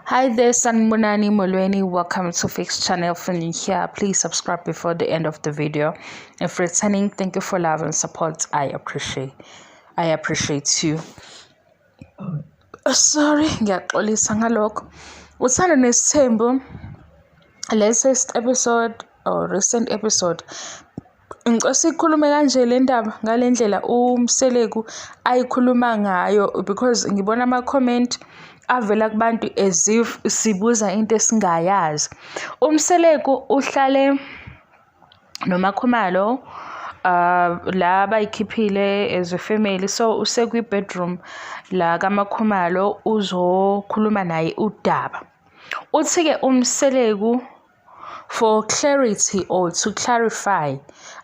Hi there, Sanmunani Molweni. Welcome to Fix Channel. If you're new here, please subscribe before the end of the video. If returning, thank you for love and support. I appreciate you. Sorry, ngiyaxolisa ngalokho. Uthando nesithembu, latest episode or recent episode. Ngicela sikhulume kanje le ndaba ngale ndlela uMseleku ayikhuluma ngayo because ngibona ama-comment avela kubantu as if sibuza into esingayazi. uMseleku uhlale noMakhumalo la bayikhiphile as a family, so usekwi-bedroom la kaMakhumalo uzokhuluma naye udaba. Uthi-ke uMseleku, for clarity or to clarify,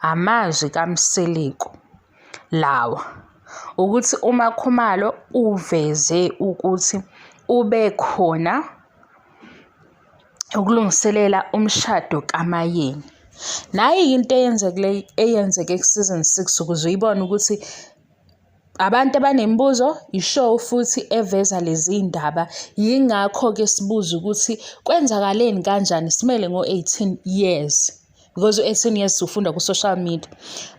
amazwi kaMseleku lawa ukuthi uMakhumalo uveze ukuthi ube khona ukulungiselela umshado kaMayeni. Nayi into eyenzeke ku-season 6 ukuze uyibone ukuthi abantu abanemibuzo ishow futhi eveza lezi ndaba. Yingakho-ke sibuza ukuthi kwenzakaleni kanjani simele ngo-18 years because u-18 years ufunda ku-social media.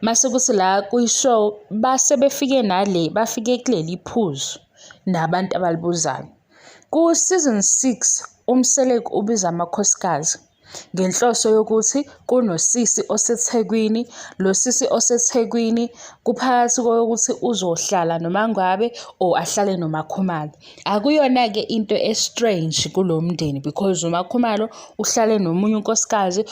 Mase kuthi la kuyishow base bafike kuleli phuzu nabantu abalibuzayo. Ku-season 6 uMseleku ubiza amakhosikazi ngenhloso yokuthi kunosisi oseThekwini. Lo sisi oseThekwini kuphakathi kokuthi uzohlala noMangabe or ahlale noMakhumalo. Akuyona-ke into estrange kulo mndeni because uMakhumalo uhlale nomunye unkosikazi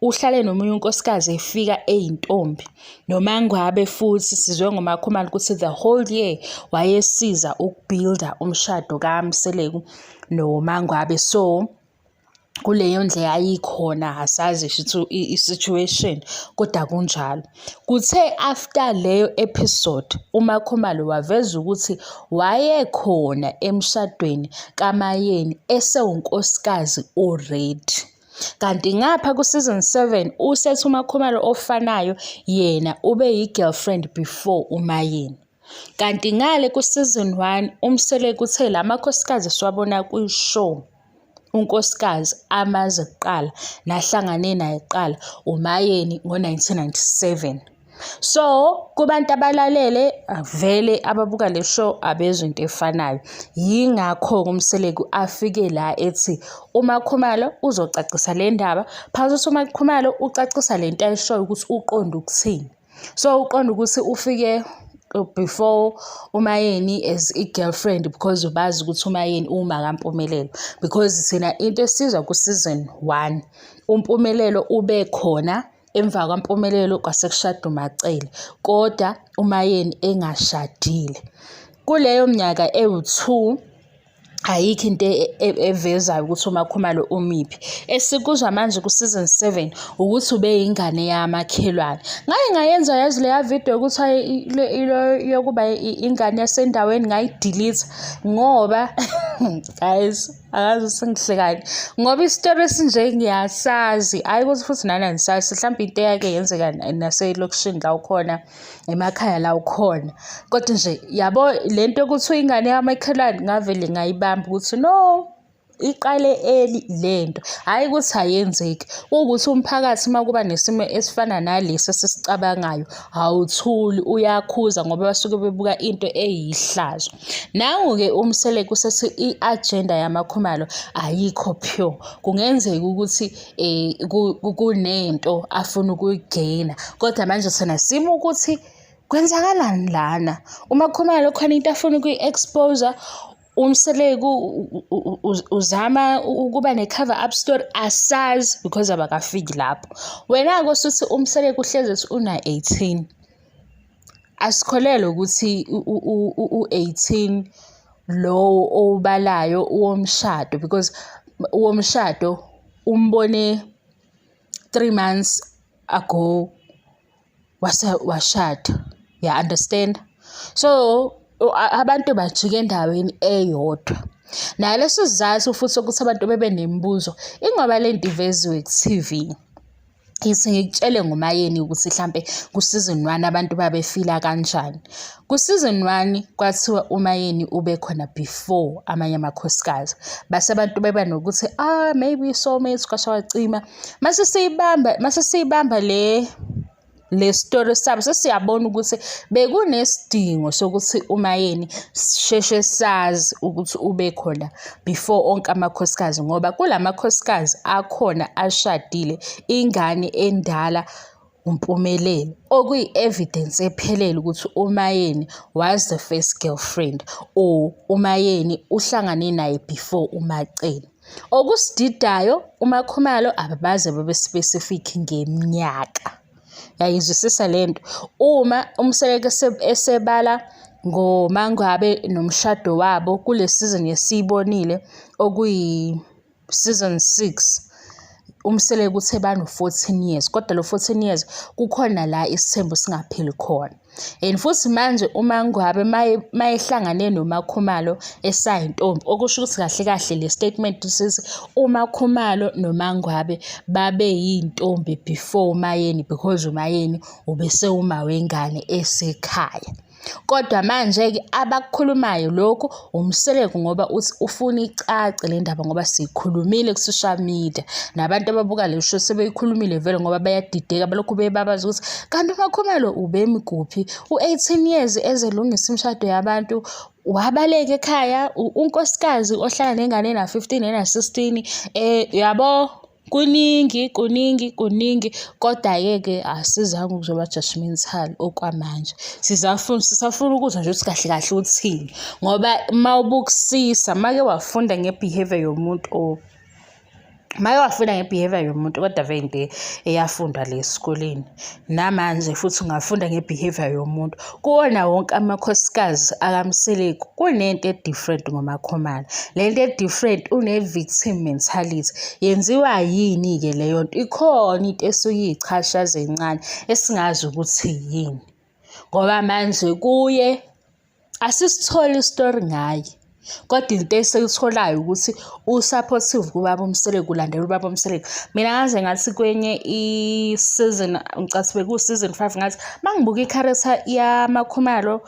uhlale nomunye unkosikazi efika eyintombi. noMangabe futhi sizwe ngoMakhumalo ukuthi the whole year wayesiza ukubuilda umshado kaMseleku noMangabe. So kuleyo ndlela ayikhona asazi shithu i-situation kodwa kunjalo. Kuthe after leyo episode uMakhumalo waveza ukuthi wayekhona emshadweni kaMayeni esewunkosikazi already. Kanti ngapha ku-season 7 usethi uMakhumalo ofanayo yena ube yi-girlfriend before uMayeni. Kanti ngale ku-season 1 uMseleku uthe la makhosikazi siwabona kwi-show unkosikazi amaze kuqala nahlangane naye kuqala uMayeni ngo-1997. So kubantu abalalele vele ababuka le show abezwe into efanayo. Yingakho uMseleku afike la ethi uMakhumalo uzocacisa le ndaba phakathi uMakhumalo ucacisa le nto ayishoyo ukuthi uqonda ukuthini. So uqonda ukuthi ufike before uMayeni as i-girlfriend because ubazi ukuthi uMayeni uma kaMpumelelo, because thina into esizwa ku-season 1 uMpumelelo ube khona emva kaMpumelelo kwasekushada uMacele kodwa uMayeni engashadile. Kuleyo minyaka ewu2 ayikho into evezayo ukuthi uMakhumalo umiphi. Esikuzwa manje ku-season 7 ukuthi ube yingane yamakhelwane. Ngayenza yazi leya video ukuthi yokuba ingane yasendaweni ngayidelete ngoba guys akazi sengihlekani ngoba isitori esinje ngiyasazi. Hayi ukuthi futhi nana nisazi mhlawumbe into eyake yenzeka naselokishini la ukhona emakhaya la ukhona, kodwa nje yabo lento ukuthi uyingane yamakhelwane ngavele ngayibamba ukuthi no iqale lento, hayi ukuthi ayenzeki. Ukuthi umphakathi makuba nesimo esifana nalesi esisicabangayo awuthuli uyakhuza ngoba basuke bebuka into eyihlazo. Nangu-ke uMseleku usethi i-agenda yamaKhumalo ayikho pure. Kungenzeka ukuthi kunento afuna ukuyigena kodwa manje thina sima ukuthi kwenzakalani lana. uMakhumalo khona into afuna ukuyi-expose. uMseleku uzama ukuba ne-cover up story asazi because abakafiki lapho. Wena-ke usuthi uMseleku uhlezi ethi una-18. Asikholelwe ukuthi u-18 lo owubalayo uwomshado because uwomshado umbone 3 months ago washada. Ya understand? So abantu bajike endaweni eyodwa. Naleso sizathu futhi ukuthi abantu bebe nemibuzo ingoba lento iveziwe ku-TV. Yithi ngikutshele ngoMayeni ukuthi mhlampe ku-season 1 abantu babefila kanjani. Ku-season 1 kwathiwa uMayeni ube khona before amanye amakhosikazi. Base abantu beba nokuthi maybe soulmates kwasha wacima. Mase siyibamba le story sabo sesiyabona ukuthi bekunesidingo sokuthi uMayeni sheshe sazi ukuthi ube khona before onke amakhosikazi, ngoba kulamakhosikazi akhona ashadile ingane endala uMpumelelo, okuyi-evidence ephelele ukuthi uMayeni was the first girlfriend or uMayeni uhlangane naye before uMacele. Okusididayo uMakhumalo ababaze babe specific ngeminyaka. Yayizwisisa lento. Uma uMseleka esebala ngoMangabe nomshado wabo kule season yesibonile okuyi season 6, uMseleka uthe bano 14 years, kodwa lo 14 years kukhona la isithembu singapheli khona. And futhi manje uMangabe mayehlangane noMakhumalo esayintombi, okusho ukuthi kahle kahle le statement sithi uMakhumalo noMangabe babe yintombi before uMayeni, because uMayeni ubesewuma wengane esekhaya. Kodwa manje-ke abakukhulumayo lokhu uMseleka ngoba uthi ufuna icace le ndaba ngoba siyikhulumile ku-social media nabantu ababuka le show sebeyikhulumile vele ngoba bayadideka balokhu bebabaza ukuthi kanti uMakhumalo ubemi kuphi, u-18 years ezelungisa imishado yabantu, wabaleka ekhaya, unkosikazi ohlala nengane ena-15 ena-16, yabo kuningi. Kodwa-ke asizange ukuzoba judgmental okwamanje. Sisafuna ukuzwa nje ukuthi kahle kahle uthini, ngoba mawubukusisa make wafunda nge-behavior yomuntu kodwa vele into eyafundwa le esikoleni, namanje futhi ungafunda nge-behavior yomuntu. Kuwona wonke amakhosikazi akaMseleka kunento e-different ngoMakhumalo. Le nto e-different une-victim mentality. Yenziwa yini-ke leyo nto? Ikhona into esuyichashaza encane esingazi ukuthi yini, ngoba manje kuye asisithole istori ngaye, kodwa into esiyitholayo ukuthi usupportive kubaba uMseleka, ulandela ubaba uMseleka. Mina ngaze ngathi kwenye i-season, ngicabanga beku-season 5, ngathi mangibuka i-character yaMakhumalo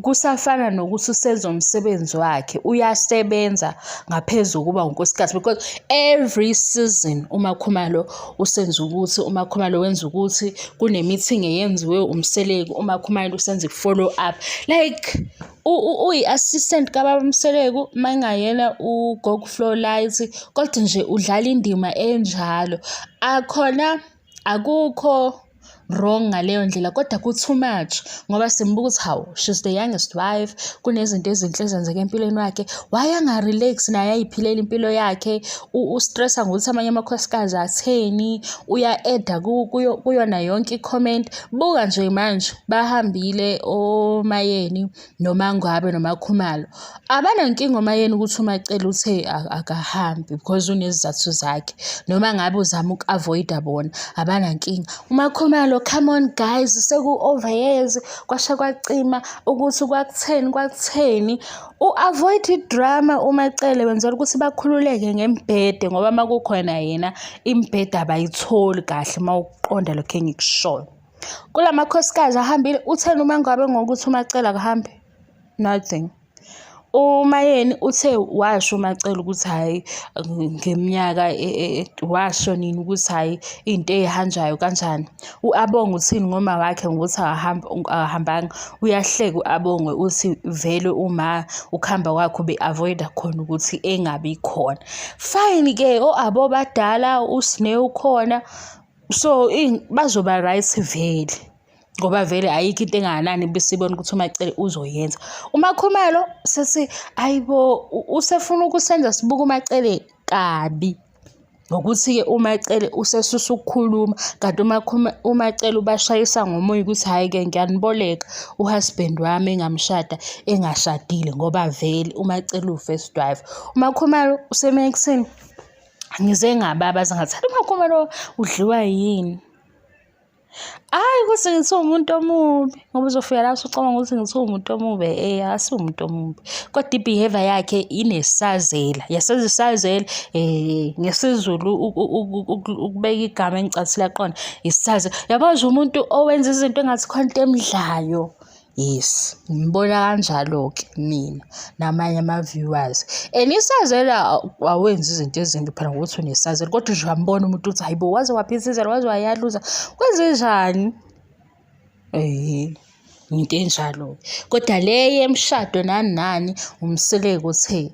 kusafana nokuthi usenza umsebenzi wakhe, uyasebenza ngaphezu kokuba unkosikazi, because every season uMakhumalo usenza ukuthi, uMakhumalo wenza ukuthi, kune-meeting eyenziwe uMseleka, uMakhumalo usenza i-follow up, like uyi-assistant kababa uMseleka mangayena uGogo Flowlight, kodwa nje udlala indima enjalo. Akukho wrong ngaleyo ndlela, kodwa ku-too much ngoba simbuka ukuthi hawu, she's the youngest wife, kunezinto ezinhle ezenzeka empilweni wakhe, why anga-relax naye ayiphilela impilo yakhe, ustressa ngokuthi amanye amakhosikazi atheni, uya-edda kuyona yonke i-comment. Buka nje manje bahambile oMayeni noMangabe noMakhumalo, abanankinga oMayeni ukuthi uMacele uthe akahambi because unezizathu zakhe, noma ngabe uzama uku-avoida bona, abanankinga. uMakhumalo, come on guys, seku-over years kwasha kwacima ukuthi kwakutheni. U-avoid i-drama uMacele, wenzela ukuthi bakhululeke ngembhede, ngoba makukhona yena imbhede abayitholi kahle mawuqonda lokho engikushoyo. Kula makhosikazi ahambile, utheni uMangabe ngokuthi uMacele akahambe? Nothing. uMayeni uthe washo uMacele ukuthi hhayi ngeminyaka washo nini ukuthi hhayi into eyihanjayo kanjani. U-Abonge uthini ngoma wakhe ngokuthi akahambanga? Uyahleka u-Abonge uthi vele uma ukuhamba kwakhe ube-avoida khona ukuthi engabi khona. Fine-ke o-Abo badala, uSne ukhona, so bazoba right vele, ngoba vele ayikho into engakanani besibona ukuthi uMacele uzoyenza. uMakhumalo sethi ayibo usefuna ukusenza sibuka uMacele kabi, ngokuthi-ke uMacele usesusa ukukhuluma, kanti uMacele ubashayisa ngomoya ukuthi hhayi-ke ngiyaniboleka uhusband wami engamshada engashadile, ngoba vele uMacele u-first wife. uMakhumalo useme ekuseni, ngize ngababaza ngathi uMakhumalo udliwa yini? Hhayi ukuthi ngithi uwumuntu omubi ngoba uzofika la usucabanga ukuthi ngithi uwumuntu omubi, akasiwo umuntu omubi kodwa i-behaviour yakhe inesazela. Yasazi isazela ngesiZulu ukubeka igama engicacile yaqona isazela. Yabo nje umuntu owenza izinto engathi khona into emdlayo. Yes, ngibona kanjalo-ke mina namanye ama-viewers. And isazela awenzi izinto ezimbi phela ngokuthi unesazela kodwa nje uyambona umuntu ukuthi hayibo waze waphithizela, waze wayaluza, kwenzenjani? Into enjalo-ke. Kodwa le yemshado nani nani uMseleko uthe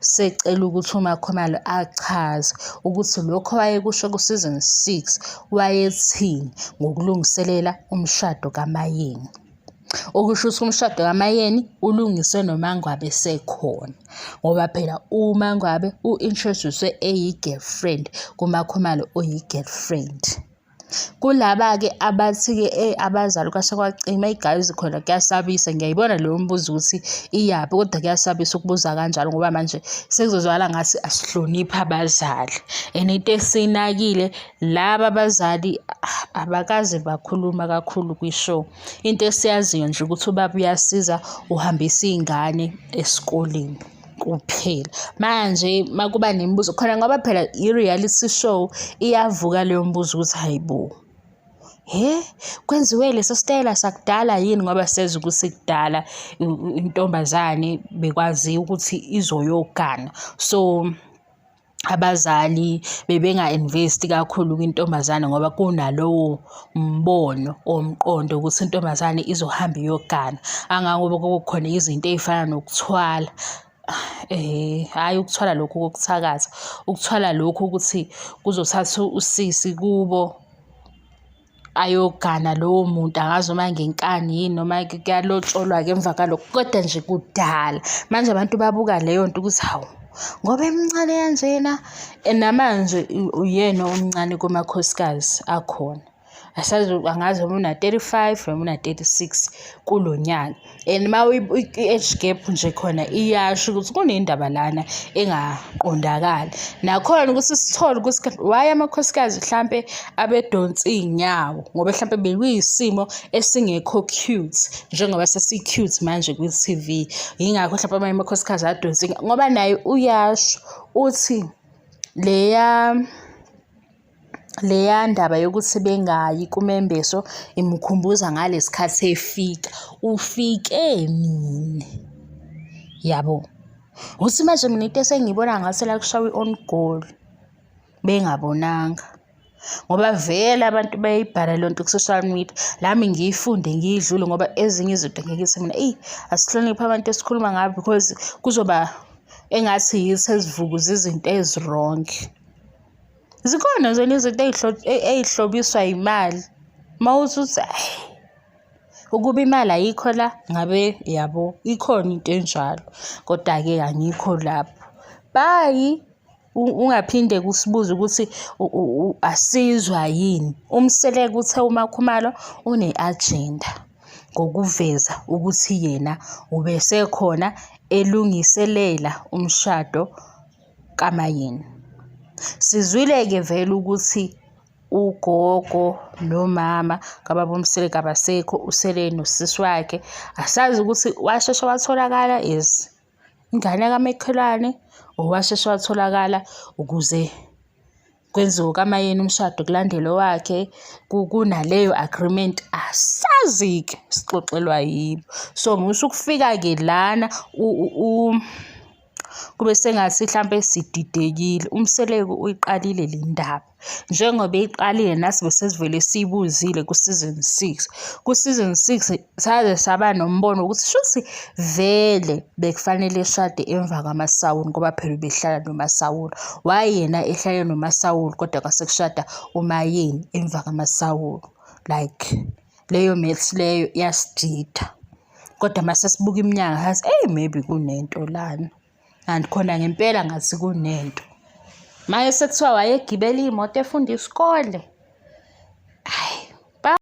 secela ukuthi uMakhomalo achaze ukuthi lokho wayekusho ku-season 6 wayethini ngokulungiselela umshado kaMayeni. Okusho ukuthi umshado kaMayeni ulungiswe noMangwabe sekhona ngoba phela uMangwabe u-introduce eyi-girlfriend kuMakhomalo oyi-girlfriend. Kulaba-ke abathi-ke abazali kwasekwacima igazi khona kuyasabisa. Ngiyayibona leyo mbuzo ukuthi iyaphi kodwa kuyasabisa ukubuza kanjalo ngoba manje sekuzozwakala ngathi asihloniphi abazali. And into esiyinakile laba abazali abakaze bakhuluma kakhulu kwi-show. Into esiyaziyo nje ukuthi ubaba uyasiza uhambisa iy'ngane esikoleni kuphela. Manje makuba nemibuzo khona ngoba phela i-reality show iyavuka leyo mbuzo ukuthi hayibo, kwenziwe leso sitayela sakudala yini ngoba seza ukuthi kudala intombazane bekwazi ukuthi izoyogana. So abazali bebenga-invest kakhulu kwintombazane ngoba kunalowo mbono omqondo ukuthi intombazane izohamba iyogana. Angangoba kukhona izinto ey'fana nokuthwala. Hhayi ukuthwala lokhu kokuthakatha, ukuthwala lokhu ukuthi kuzothatha usisi kubo ayogana lowo muntu angazi noma ngenkani yini noma kuyalotsholwa-ke emva kalokho kodwa nje kudala. Manje abantu babuka leyo nto ukuthi hawu ngoba emncane kanjena namanje uyena omncane kumakhosikazi akhona. Asazi angazi noma una-35 noma una-36 kulo nyaka. And uma i-age gap nje khona iyasho ukuthi kunendaba lana engaqondakali. Nakhona ukuthi sithole ukuthi why amakhosikazi mhlampe abedonsa iy'nyawo ngoba mhlampe bekuyisimo esingekho cute njengoba sesi-cute manje kwi-TV. Yingakho mhlampe amanye amakhosikazi adonsa ngoba naye uyasho uthi leya ndaba yokuthi bengayi kumembeso imkhumbuza ngalesikhathi efika. Ufike nini? Yabo. Uthi manje mina into esengiyibona ngase la kushawa i-on goal bengabonanga. Ngoba vele abantu bayibhala le nto ku-social media. Lami ngiyifunde ngiyidlule ngoba ezinye izinto ngeke ngithi mina asihloniphe abantu esikhuluma ngabo because kuzoba engathi yithi esivukuza izinto ezi-wrong. Zikhona zona izinto ey'hlobiswa imali. Mawuthi uthi ukuba imali ayikho la ngabe yabo ikhona into enjalo kodwa-ke angikho lapho. Bye. Ungaphinde kusibuze ukuthi asizwa yini. UMseleko uthe uMakhomalo une-agenda ngokuveza ukuthi yena ubesekhona elungiselela umshado kaMayeni. Sizwile-ke vele ukuthi ugogo nomama kababa uMseleko abasekho, usele nosisi wakhe. Asazi ukuthi washeshe watholakala as ingane kamakhelwane owasheshe watholakala ukuze kwenziwe kaMayeni umshado kulandele wakhe. Kunaleyo agreement asazi-ke sixoxelwa yibo. So musho ukufika-ke lana kube sengathi mhlampe sididekile. UMseleko uyiqalile le ndaba njengoba eyiqalile nathi besesivele siyibuzile ku-season 6. Ku-season 6 saze saba nombono ukuthi shuthi vele bekufanele eshade emva kwaMasawule ngoba phela ubehlala noMasawule. Wayena ehlale noMasawule kodwa kwasekushada uMayeni emva kwaMasawule. Like leyo maths leyo yasidida kodwa mase sibuka iminyaka sathi maybe kunento lana. And khona ngempela ngathi kunento. Maye sekuthiwa wayegibela imoto efunda isikole.